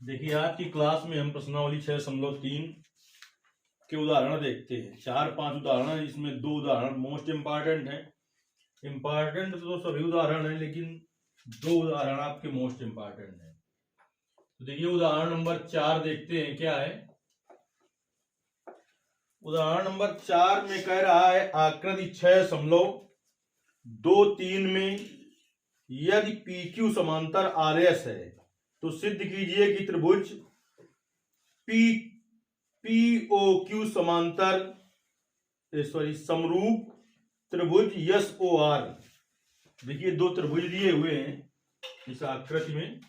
देखिए आज की क्लास में हम प्रश्नावली 6.3 के उदाहरण देखते हैं। 4-5 उदाहरण है, इसमें 2 उदाहरण मोस्ट इम्पॉर्टेंट हैं। इम्पॉर्टेंट तो सभी उदाहरण हैं, लेकिन 2 उदाहरण आपके मोस्ट इम्पॉर्टेंट हैं। तो देखिए उदाहरण नंबर 4 देखते हैं क्या है। उदाहरण नंबर 4 में कह रहा है आकृति 6.23 में यदि PQ समांतर RS है तो सिद्ध कीजिए कि त्रिभुज POQ समांतर समरूप त्रिभुज SOR। देखिए 2 त्रिभुज दिए हुए हैं इस आकृति में।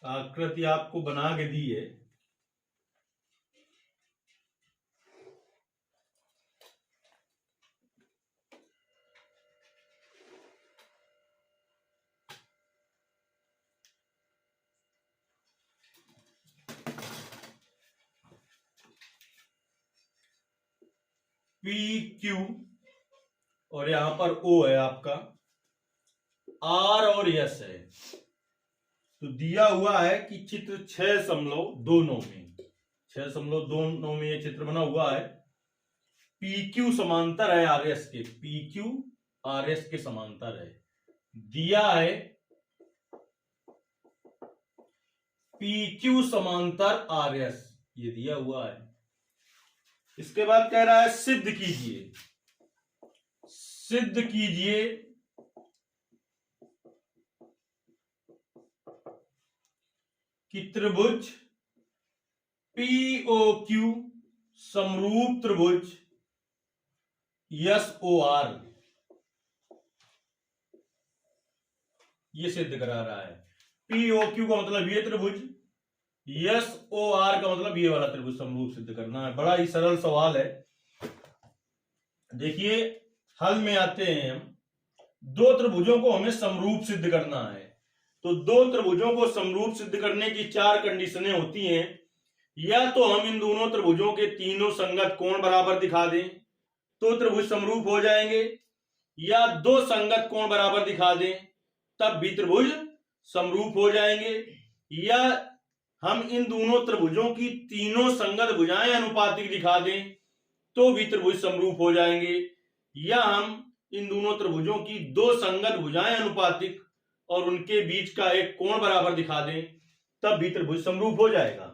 आकृति आपको बना के दी है। PQ और यहां पर O है आपका, R और S है। तो दिया हुआ है कि चित्र 6.29 में ये चित्र बना हुआ है। PQ समांतर है RS के, PQ RS के समांतर है। दिया है PQ समांतर RS, ये दिया हुआ है। इसके बाद कह रहा है सिद्ध कीजिए कि त्रिभुज POQ समरूप त्रिभुज SOR। ये सिद्ध करा रहा है। POQ का मतलब ये त्रिभुज, SOR का मतलब ये वाला त्रिभुज समरूप सिद्ध करना है। बड़ा ही सरल सवाल है। देखिए हल में आते हैं हम। 2 त्रिभुजों को हमें समरूप सिद्ध करना है। तो 2 त्रिभुजों को समरूप सिद्ध करने की 4 कंडीशनें होती हैं। या तो हम इन दोनों त्रिभुजों के तीनों संगत कोण बराबर दिखा दें तो त्रिभुज समरूप हो जाएंगे, या 2 संगत कोण बराबर दिखा दें तब भी त्रिभुज समरूप हो जाएंगे, या हम इन दोनों त्रिभुजों की तीनों संगत भुजाएं अनुपातिक दिखा दें तो भी त्रिभुज समरूप हो जाएंगे, या हम इन दोनों त्रिभुजों की 2 संगत भुजाएं अनुपातिक और उनके बीच का एक कोण बराबर दिखा दें तब भी त्रिभुज समरूप हो जाएगा।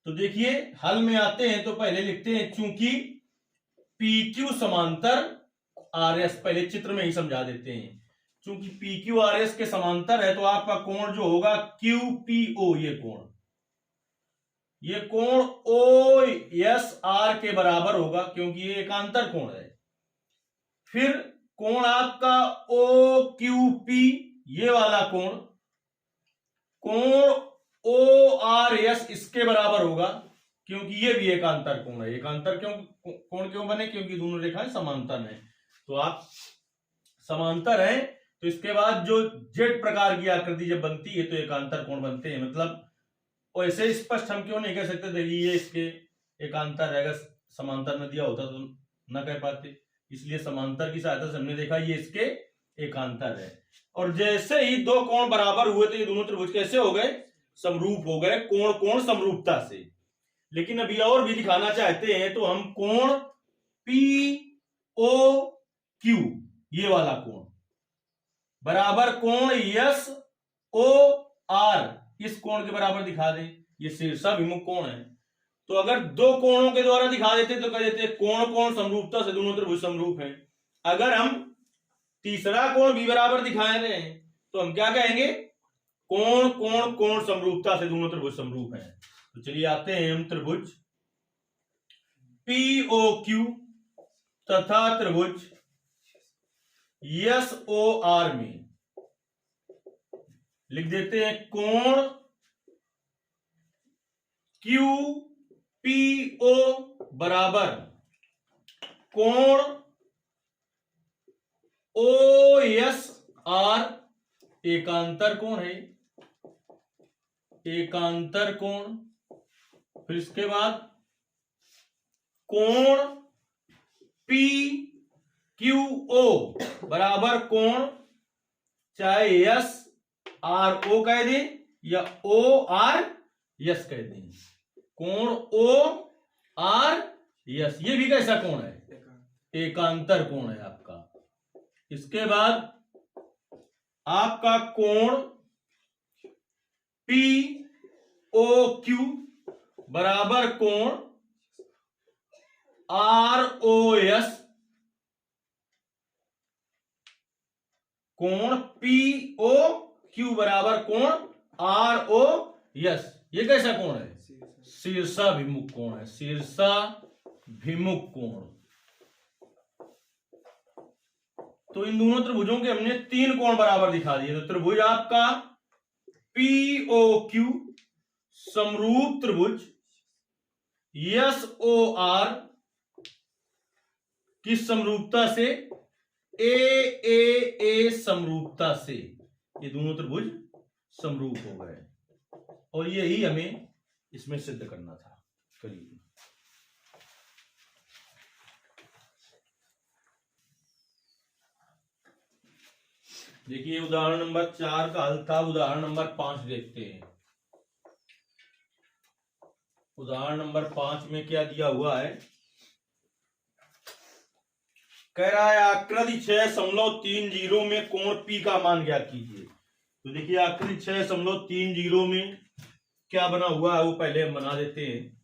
तो देखिए हल में आते हैं तो पहले लिखते हैं चूंकि PQ समांतर RS, पहले चित्र में ही समझा देते हैं। चूंकि PQ RS के समांतर है तो आपका कोण जो होगा QPO, ये कोण OSR के बराबर होगा क्योंकि ये एकांतर कोण है। फिर कोण आपका OQP, ये वाला कोण ORS इसके बराबर होगा क्योंकि ये भी एकांतर कोण है। एकांतर कोण क्यों बने? क्योंकि दोनों रेखाएं समांतर हैं। तो आप समांतर हैं तो इसके बाद जो जेड प्रकार की आकृति जब बनती है तो एकांतर कोण बनते हैं। मतलब ऐसे स्पष्ट हम क्यों नहीं कह सकते देखिए ये इसके एकांतर है, अगर समांतर न दिया होता तो न कह पाते। इसलिए समांतर की सहायता से हमने देखा ये इसके एकांतर है। और जैसे ही 2 कोण बराबर हुए तो ये दोनों त्रिभुज कैसे हो गए? समरूप हो गए, कोण समरूपता से। लेकिन अभी और भी दिखाना चाहते हैं तो हम कोण POQ, ये वाला कोण बराबर कोण SOR, इस कोण के बराबर दिखा दें। ये शीर्षाभिमुख कोण है। तो अगर 2 कोणों के द्वारा दिखा देते तो कह देते कोण समरूपता से दोनों त्रिभुज समरूप हैं। अगर हम तीसरा कोण भी बराबर दिखा रहे हैं तो हम क्या कहेंगे? कोण समरूपता से दोनों त्रिभुज समरूप हैं। तो चलिए आते हैं हम त्रिभुज POQ तथा त्रिभुज SOR में लिख देते हैं कोण QPO बराबर कोण OSR, एकांतर कोण है, एकांतर कोण फिर इसके बाद कोण पी क्यू ओ बराबर कोण, चाहे यस आर ओ कह दें या ओ आर यस कह दें, कोण ओ आर यस, ये भी कैसा कोण है? एकांतर कोण है आपका। इसके बाद आपका कोण पी ओ क्यू बराबर कोण आर ओ एस, कोण पी ओ क्यू बराबर कोण आर ओ एस, ये कैसा कोण है? शीर्षाभिमुख कोण है, शीर्षाभिमुख कोण। तो इन दोनों त्रिभुजों के हमने 3 कोण बराबर दिखा दिए। तो त्रिभुज आपका पी ओ क्यू समरूप त्रिभुज एस ओ आर किस समरूपता से? ए समरूपता से ये दोनों त्रिभुज समरूप हो गए, और यही हमें इसमें सिद्ध करना था। करिए। देखिए उदाहरण नंबर 4 का हल था, उदाहरण नंबर 5 देखते हैं। उदाहरण नंबर 5 में क्या दिया हुआ है? कह रहा है आकृति 6.30 में कोण P का मान ज्ञात कीजिए। तो देखिए आकृति 6.30 में क्या बना हुआ है वो पहले हम बना देते हैं।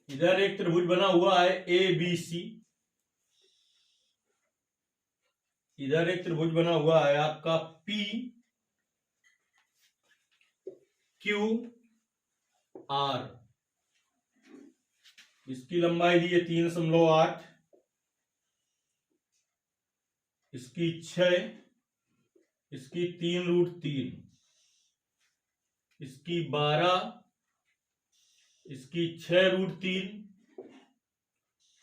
इधर एक त्रिभुज बना हुआ है ए बी सी, इधर एक त्रिभुज बना हुआ है आपका पी क्यू आर, इसकी लंबाई दी है 3.8, इसकी 6, इसकी 3√3, इसकी 12, इसकी 6√3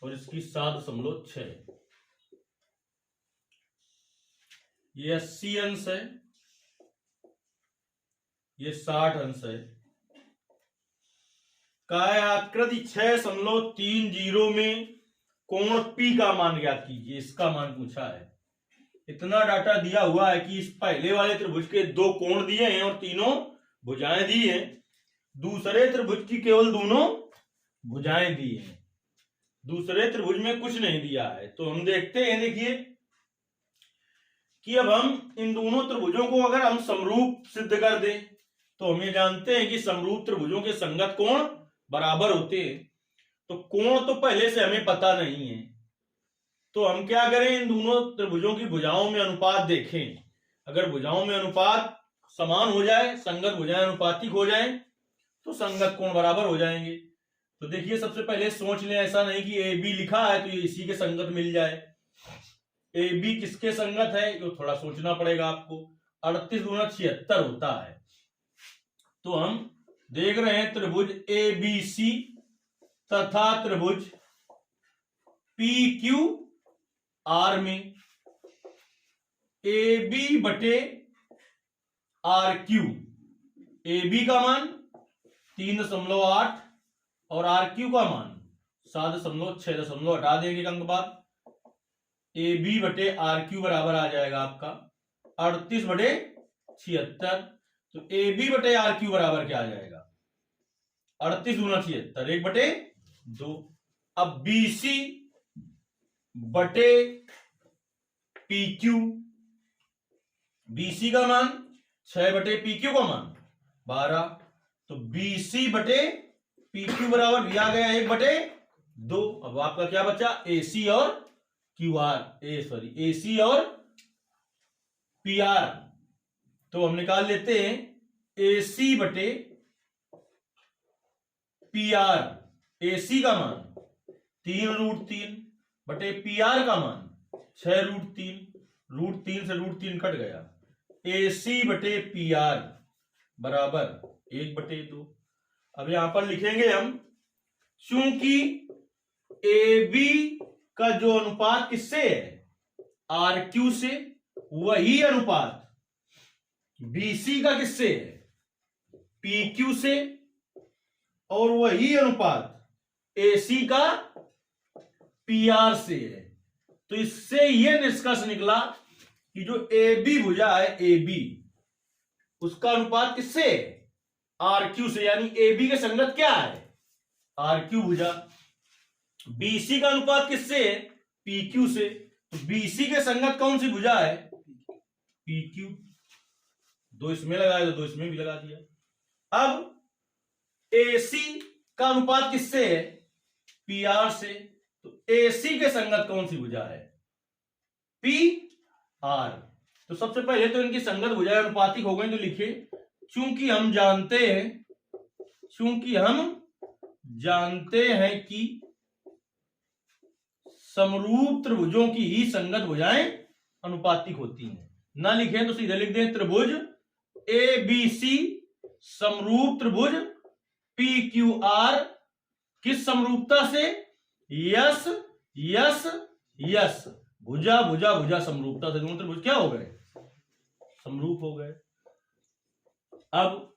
और इसकी 7.6। ये 80 अंश है, ये 60 अंश है। आकृति 6.30 में कोण P का मान ज्ञात कीजिए, इसका मान पूछा है। इतना डाटा दिया हुआ है कि इस पहले वाले त्रिभुज के 2 कोण दिए हैं और तीनों भुजाएं दी हैं, दूसरे त्रिभुज की केवल दोनों भुजाएं दी हैं, दूसरे त्रिभुज में कुछ नहीं दिया है। तो हम देखते हैं, देखिए कि अब हम इन दोनों त्रिभुजों को अगर हम समरूप सिद्ध कर दें तो हम ये जानते हैं कि समरूप त्रिभुजों के संगत कोण बराबर होते हैं। तो कोण तो पहले से हमें पता नहीं है, तो हम क्या करें, इन दोनों त्रिभुजों की भुजाओं में अनुपात देखें। अगर भुजाओं में अनुपात समान हो जाए, संगत भुजाएं अनुपातिक हो जाएं, तो संगत कोण बराबर हो जाएंगे। तो देखिए सबसे पहले सोच लें, ऐसा नहीं कि ए बी लिखा है तो ये इसी के संगत मिल जाए। ए बी किसके संगत है ये थोड़ा सोचना पड़ेगा आपको। 38 गुना 76 होता है। तो हम देख रहे हैं त्रिभुज ए बी सी तथा त्रिभुज पी क्यू आर में ए बी बटे आर क्यू, ए बी का मान 3.8 और आर क्यू का मान 7.6 हटा देंगे अंक बाद, ए बी बटे आर क्यू बराबर आ जाएगा आपका 38 बटे 76। तो ए बी बटे आर क्यू बराबर क्या आ जाएगा? 38 गुना 76, 1 बटे 2। अब बी सी बटे पी क्यू, बीसी का मान 6 बटे पी क्यू का मान 12, तो बीसी बटे पी क्यू बराबर भी आ गया 1 बटे 2। अब आपका क्या बचा? एसी और क्यू आर, एसी और पी आर। तो हम निकाल लेते हैं एसी बटे पी आर AC का मान 3√3 बटे पी आर का मान 6√3, √3 से √3 कट गया, AC बटे पी आर बराबर 1/2। अब यहां पर लिखेंगे हम, चूंकि AB का जो अनुपात किससे है, RQ से, वही अनुपात BC का किससे है, PQ से, और वही अनुपात AC का PR से है। तो इससे यह निष्कर्ष निकला कि जो AB भुजा है, AB उसका अनुपात किससे है, RQ से, यानी AB के संगत क्या है, RQ भुजा। BC का अनुपात किससे है, PQ से, तो BC के संगत कौन सी भुजा है, PQ। दो इसमें लगाया तो दो इसमें भी लगा दिया। अब AC का अनुपात किससे है, PR से, तो AC के संगत कौन सी भुजा है, PR। तो सबसे पहले तो इनकी संगत भुजाएं अनुपातिक हो गई, तो लिखे चूंकि हम जानते हैं कि समरूप त्रिभुजों की ही संगत भुजाएं अनुपातिक होती हैं। ना लिखें तो सीधे लिख दें, त्रिभुज ABC समरूप त्रिभुज PQR किस समरूपता से, यस यस यस, भुजा भुजा भुजा समरूपता से दोनों त्रिभुज क्या हो गए, समरूप हो गए। अब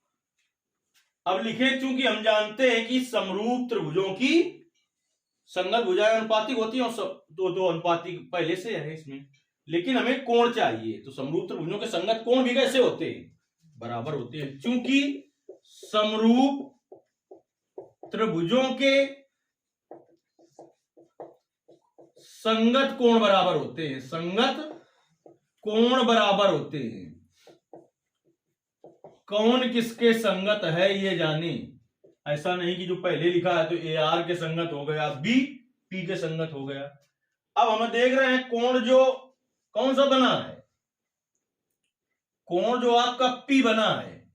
लिखें, चूंकि हम जानते हैं कि समरूप त्रिभुजों की संगत भुजाएं अनुपातिक होती हैं, और दो अनुपातिक पहले से है इसमें, लेकिन हमें कोण चाहिए। तो समरूप त्रिभुजों के संगत कोण भी कैसे होते हैं, बराबर होते हैं। चूंकि समरूप त्रिभुजों के संगत कोण बराबर होते हैं, संगत कोण बराबर होते हैं। कौन किसके संगत है ये जाने, ऐसा नहीं कि जो पहले लिखा है तो AR के संगत हो गया, B P के संगत हो गया। अब हम देख रहे हैं कोण जो कौन सा बना है, कोण जो आपका P बना है,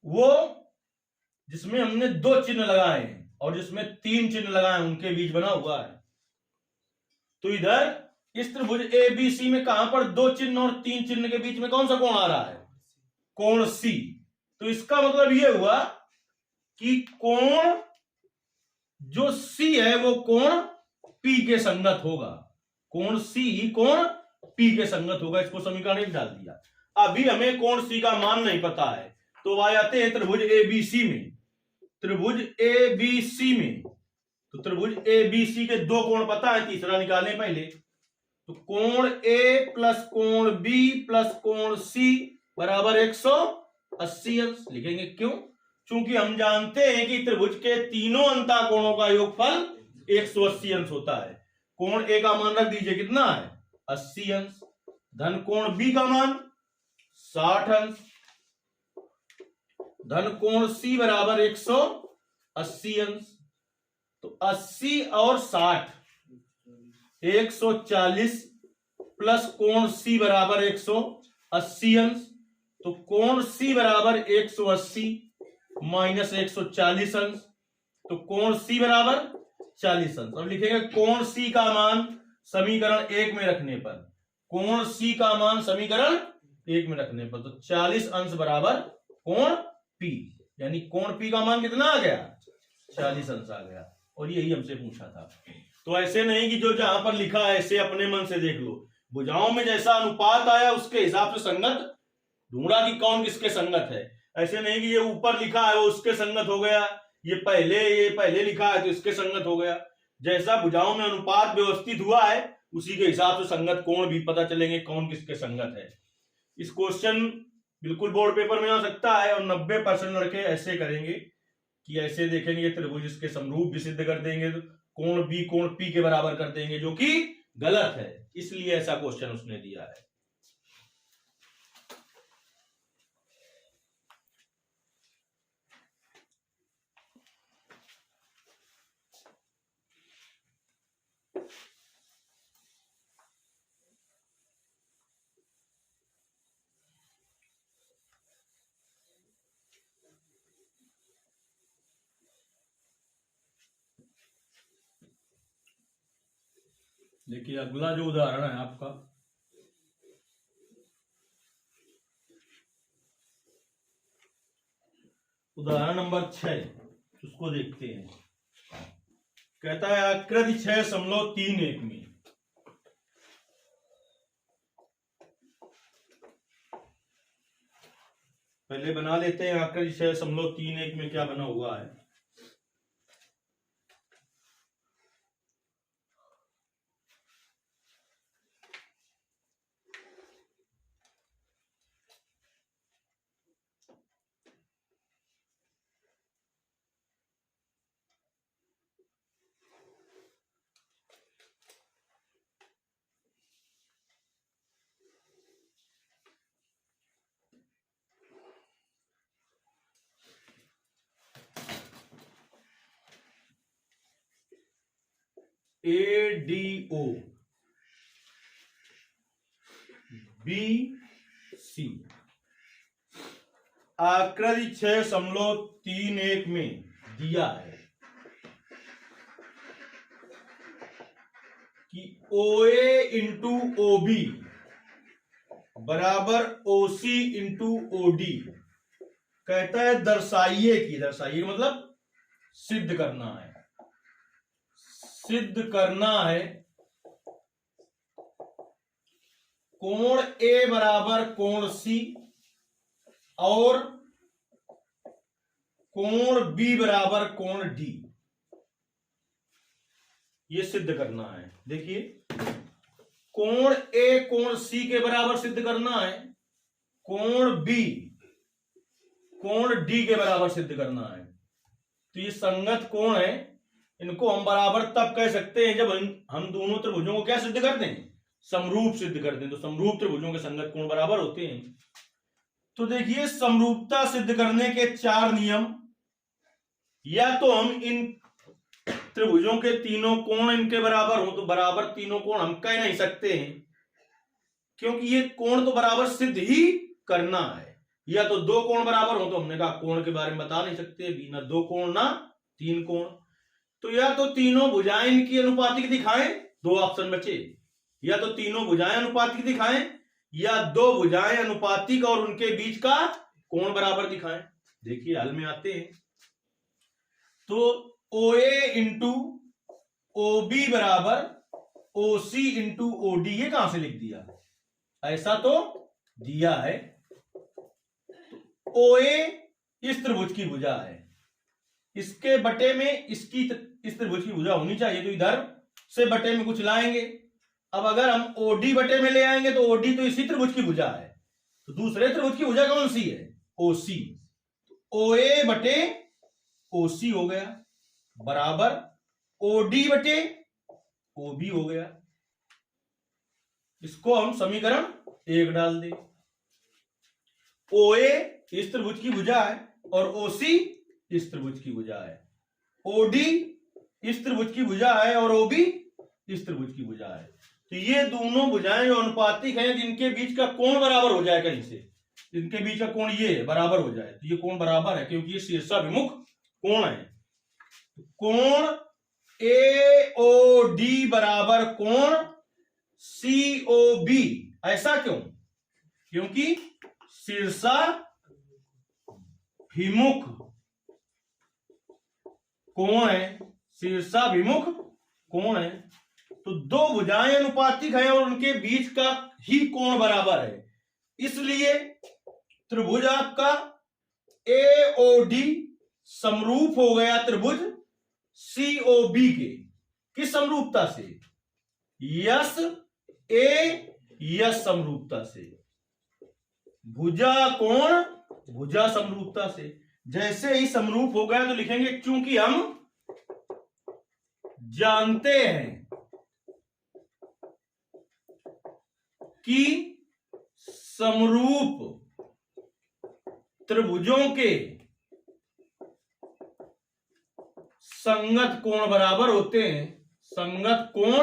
वो जिसमें हमने 2 चिन्ह लगाए हैं और जिसमें 3 चिन्ह लगाए हैं, उनके बीच बना हुआ है। तो इधर इस त्रिभुज ABC में कहां पर 2 चिन्ह और 3 चिन्ह के बीच में कौन सा कोण आ रहा है, कोण C। तो इसका मतलब यह हुआ कि कोण जो C है वो कोण P के संगत होगा, कोण C ही कोण P के संगत होगा। इसको समीकरण 1 डाल दिया। अभी हमें कोण C का मान नहीं पता है, तो आ जाते हैं त्रिभुज ABC में। त्रिभुज ABC में तो त्रिभुज ABC के 2 कोण पता है, तीसरा निकालें पहले। तो कोण A प्लस कोण B प्लस कोण C बराबर 180 अंश लिखेंगे। क्यों, चूंकि हम जानते हैं कि त्रिभुज के तीनों अंतःकोणों का योगफल 180 अंश होता है। कोण A का मान रख दीजिए, कितना है, 80 अंश, धन कोण B का मान 60 अंश, धन कोण C बराबर 180 अंश। तो 80 और 60 140 प्लस कोण C बराबर 180 अंश। तो कोण C बराबर 180 माइनस 140 अंश, तो कोण C बराबर 40 अंश। अब लिखेंगे कोण C का मान समीकरण 1 में रखने पर, कोण C का मान समीकरण 1 में रखने पर, तो 40 अंश बराबर कोण P, यानी कोण P का मान कितना आ गया, 40 अंश आ गया। और यही हमसे पूछा था। तो ऐसे नहीं कि जो जहां पर लिखा है ऐसे अपने मन से देख लो, भुजाओं में जैसा अनुपात आया उसके हिसाब से संगत ढूंढा कि कौन किसके संगत है। ऐसे नहीं कि ये ऊपर लिखा है वो उसके संगत हो गया, ये पहले लिखा है तो इसके संगत हो गया। जैसा भुजाओं में अनुपात व्यवस्थित हुआ है उसी के हिसाब से संगत कोण भी पता चलेंगे कौन किसके संगत है। इस क्वेश्चन बिल्कुल बोर्ड पेपर में आ सकता है, और 90% लड़के ऐसे करेंगे कि ऐसे देखेंगे त्रिभुज इसके समरूप भी सिद्ध कर देंगे, कोण B कोण P के बराबर कर देंगे, जो कि गलत है। इसलिए ऐसा क्वेश्चन उसने दिया है। देखिए अगला जो उदाहरण है आपका, उदाहरण नंबर 6, उसको देखते हैं। कहता है आकृति 6.31 में पहले बना लेते हैं आकृति 6.31 में क्या बना हुआ है। ADO BC आकृति 6.31 में दिया है कि OA इंटू OB बराबर OC इंटू OD। कहता है दर्शाइए मतलब सिद्ध करना है, कोण A बराबर कोण C और कोण B बराबर कोण D, ये सिद्ध करना है। देखिए कोण A कोण C के बराबर सिद्ध करना है, कोण B कोण D के बराबर सिद्ध करना है। तो ये संगत कोण है, इनको हम बराबर तब कह सकते हैं जब हम दोनों त्रिभुजों को क्या सिद्ध करते हैं, समरूप सिद्ध करते हैं। तो समरूप त्रिभुजों के संगत कोण बराबर होते हैं। तो देखिए समरूपता सिद्ध करने के 4 नियम, या तो हम इन त्रिभुजों के तीनों कोण इनके बराबर हो, तो बराबर तीनों कोण हम कह नहीं सकते हैं क्योंकि ये कोण तो बराबर सिद्ध ही करना है। या तो 2 कोण बराबर हो, तो हमने कहा कोण के बारे में बता नहीं सकते, ना 2 कोण ना 3 कोण। तो या तो तीनों भुजाएं इनकी अनुपातिक दिखाएं, 2 ऑप्शन बचे, या तो तीनों भुजाएं अनुपातिक दिखाएं या 2 भुजाएं अनुपातिक और उनके बीच का कोण बराबर दिखाएं। देखिए हल में आते हैं। तो OA इंटू OB बराबर OC इंटू OD, ये कहां से लिख दिया, ऐसा तो दिया है। OA इस त्रिभुज की भुजा है, इसके बटे में इसकी इस त्रिभुज की भुजा होनी चाहिए, तो इधर से बटे में कुछ लाएंगे। अब अगर हम OD बटे में ले आएंगे तो OD तो इसी त्रिभुज की भुजा है, तो दूसरे त्रिभुज की भुजा कौन सी है, OC। OA बटे OC हो गया बराबर OD बटे OB हो गया। इसको हम समीकरण 1 डाल दें। OA इस त्रिभुज की भुजा है और OC इस त्रिभुज की भुजा है, OD इस त्रिभुज की भुजा है और OB इस त्रिभुज की भुजा है। तो ये दोनों भुजाएं जो अनुपातिक हैं, जिनके बीच का कोण बराबर हो जाए, कहीं से इनके बीच का कोण ये बराबर हो जाए, तो ये कोण बराबर है क्योंकि ये शीर्षाभिमुख कोण है। कोण AOD बराबर कोण COB, ऐसा क्यों, क्योंकि शीर्षाभिमुख कोण है, शीर्षाभिमुख कोण है। तो 2 भुजाएं अनुपातिक हैं और उनके बीच का ही कोण बराबर है, इसलिए त्रिभुज आपका AOD समरूप हो गया त्रिभुज COB के। किस समरूपता से, यस A यस समरूपता से, भुजा कोण भुजा समरूपता से। जैसे ही समरूप हो गया तो लिखेंगे, क्योंकि हम जानते हैं कि समरूप त्रिभुजों के संगत कोण बराबर होते हैं, संगत कोण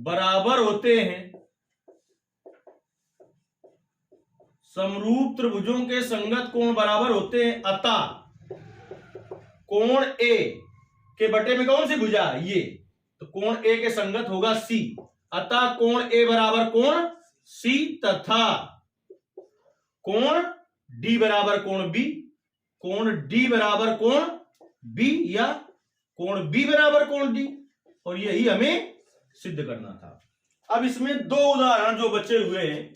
बराबर होते हैं। समरूप त्रिभुजों के संगत कोण बराबर होते हैं, अतः कोण A के बटे में कौन सी भुजा, ये तो कोण ए के संगत होगा सी, अतः कोण ए बराबर कोण सी तथा कोण डी बराबर कोण बी, कोण डी बराबर कोण बी या कोण बी बराबर कोण डी, और यही हमें सिद्ध करना था। अब इसमें दो उदाहरण जो बचे हुए हैं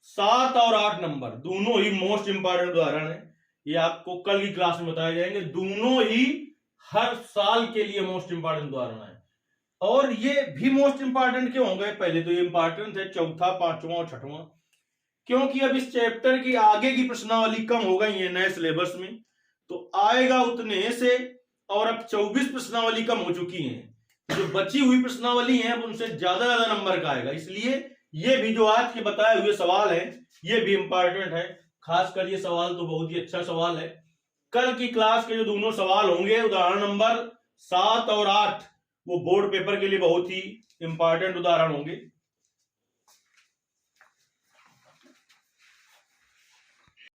7 और 8 नंबर, दोनों ही मोस्ट इंपॉर्टेंट उदाहरण है, ये आपको कल की क्लास में बताए जाएंगे। दोनों ही हर साल के लिए मोस्ट इंपॉर्टेंट उदाहरण है, और ये भी मोस्ट इंपॉर्टेंट क्यों होंगे? पहले तो ये इंपॉर्टेंट है, चौथा, पांचवा और छठवां, क्योंकि अब इस चैप्टर की आगे की प्रश्नावली कम हो गई है नए सिलेबस में, तो आएगा उतने से, और अब 24 प्रश्नावली कम हो चुकी हैं, जो बची हुई प्रश्नावली है अब उनसे ज्यादा नंबर का आएगा। इसलिए ये भी जो आज के बताए हुए सवाल है ये भी इंपॉर्टेंट है, खासकर ये सवाल तो बहुत ही अच्छा सवाल है। कल की क्लास के जो दोनों सवाल होंगे उदाहरण नंबर 7 और 8 वो बोर्ड पेपर के लिए बहुत ही इंपॉर्टेंट उदाहरण होंगे।